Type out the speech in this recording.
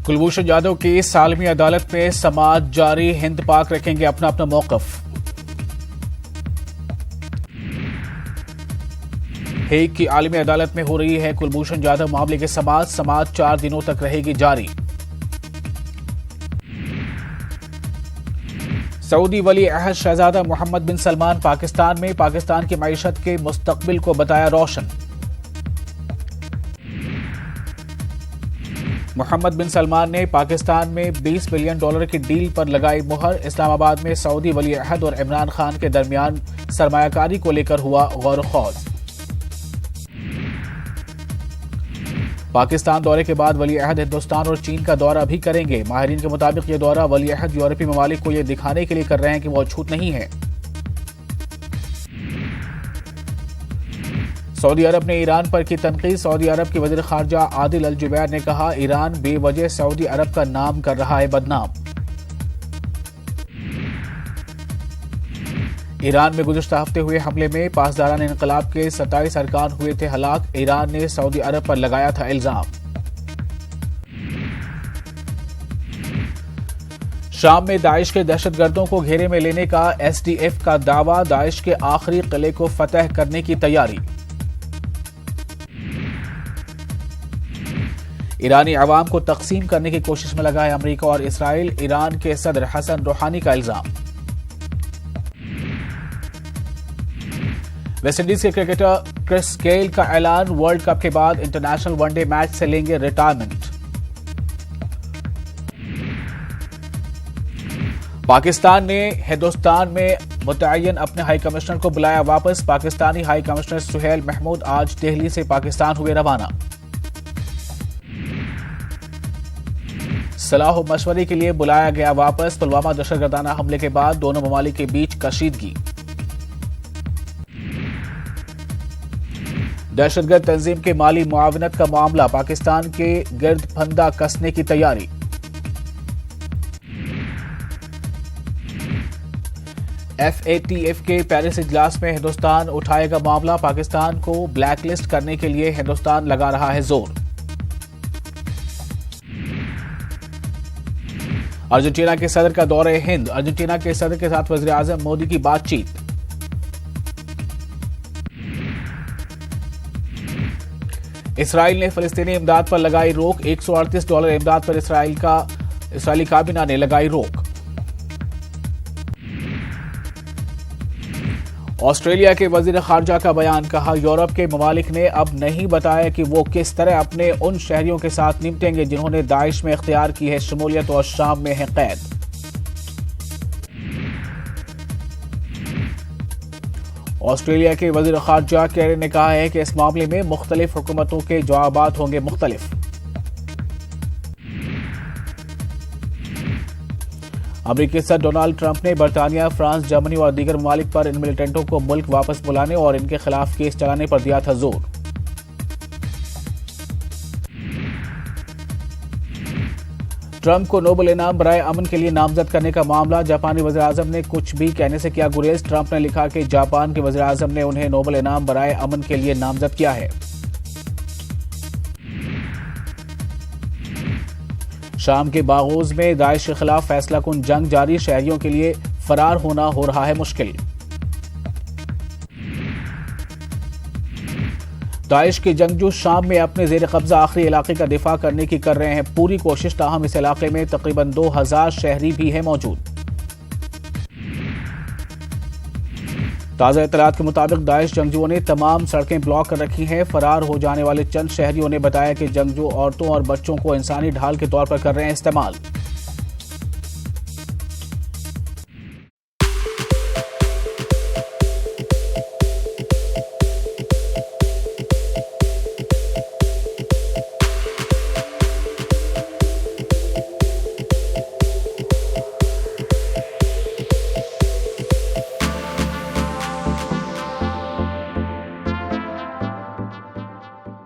Kulbhushan Jadhav case आलमी अदालत में समाअत जारी, हिंद पाक रखेंगे अपना अपना मौकफ। हेग की आलमी अदालत में हो रही है कुलभूषण जाधव मामले की समाअत 4 दिनों तक रहेगी जारी। सऊदी वली अहद शहजादा मोहम्मद बिन सलमान पाकिस्तान में, पाकिस्तान की मईशत के मुस्तकबिल को बताया रोशन। मोहम्मद बिन सलमान ने पाकिस्तान में $20 बिलियन की डील पर लगाई मुहर। इस्लामाबाद में सऊदी वली अहद और इमरान खान के दरमियान सरमायाकारी को लेकर हुआ गौर-ओ-खौज। पाकिस्तान दौरे के बाद वली अहद हिंदुस्तान और चीन का दौरा भी करेंगे। माहिरीन के मुताबिक ये दौरा वली अहद यूरोपीय ममालिक को यह दिखाने के लिए कर रहे हैं कि वो अछूत नहीं है। सऊदी अरब ने ईरान पर की तनकीद। सऊदी अरब के वज़ीर खारजा आदिल अल जुबैर ने कहा, ईरान बेवजह सऊदी अरब का नाम कर रहा है बदनाम। ईरान में गुज़श्ता हफ्ते हुए हमले में पासदारान इनकलाब के 27 अरकान हुए थे हलाक। ईरान ने सऊदी अरब पर लगाया था इल्जाम। शाम में दाइश के दहशतगर्दों को घेरे में लेने का एसडीएफ का दावा। दाइश के आखिरी किले को फतह करने की तैयारी। ईरानी अवाम को तकसीम करने की कोशिश में लगा है अमेरिका और इसराइल। ईरान के सदर हसन रूहानी का इल्जाम। वेस्टइंडीज के क्रिकेटर क्रिस गेल का ऐलान, वर्ल्ड कप के बाद इंटरनेशनल वनडे मैच से लेंगे रिटायरमेंट। पाकिस्तान ने हिंदुस्तान में मुतय्यन अपने हाई कमिश्नर को बुलाया वापस। पाकिस्तानी हाई कमिश्नर सुहेल महमूद आज दिल्ली से पाकिस्तान हुए रवाना। सलाह व मशवरे के लिए बुलाया गया वापस। पुलवामा दहशतगर्दाना हमले के बाद दोनों ममालिक के बीच कशीदगी। दहशतगर्द तंजीम के माली मुआवनत का मामला, पाकिस्तान के गिर्द फंदा कसने की तैयारी। FATF के पेरिस इजलास में हिंदुस्तान उठाएगा मामला। पाकिस्तान को ब्लैकलिस्ट करने के लिए हिंदुस्तान लगा रहा है जोर। अर्जेंटीना के सदर का दौरे हिंद। अर्जेंटीना के सदर के साथ वज़ीर आज़म मोदी की बातचीत। इसराइल ने फलस्तीनी इमदाद पर लगाई रोक। $138 इमदाद पर इसराइली काबीना ने लगाई रोक। ऑस्ट्रेलिया के वजीर खारजा का बयान, कहा यूरोप के ममालिक ने अब नहीं बताया कि वो किस तरह अपने उन शहरियों के साथ निपटेंगे जिन्होंने दाइश में इख्तियार की है शमूलियत और शाम में है कैद। ऑस्ट्रेलिया के वजीर खारजा केरी ने कहा है कि इस मामले में मुख्तलिफ हुकूमतों के जवाबात होंगे मुख्तलिफ। अमेरिकी सदर डोनाल्ड ट्रंप ने बरतानिया, फ्रांस, जर्मनी और दीगर ममालिक पर इन मिलिटेंटों को मुल्क वापस बुलाने और इनके खिलाफ केस चलाने पर दिया था जोर। ट्रंप को नोबेल इनाम बराए अमन के लिए नामजद करने का मामला, जापानी वज़ीर आज़म ने कुछ भी कहने से किया गुरेज। ट्रंप ने लिखा कि जापान के वज़ीर आज़म ने उन्हें नोबेल इनाम बराए अमन के लिए नामजद किया है। शाम के बागोज में दाइश के खिलाफ फैसला कुन जंग जारी, शहरियों के लिए फरार होना हो रहा है मुश्किल। दाइश के जंगजू शाम में अपने जेर कब्जा आखिरी इलाके का दिफा करने की कर रहे हैं पूरी कोशिश, ताहम इस इलाके में तकरीबन 2000 शहरी भी हैं मौजूद। ताज़ा इत्तलात के मुताबिक दाइश जंगजुओं ने तमाम सड़कें ब्लॉक कर रखी हैं। फरार हो जाने वाले चंद शहरियों ने बताया कि जंगजू औरतों और बच्चों को इंसानी ढाल के तौर पर कर रहे हैं इस्तेमाल।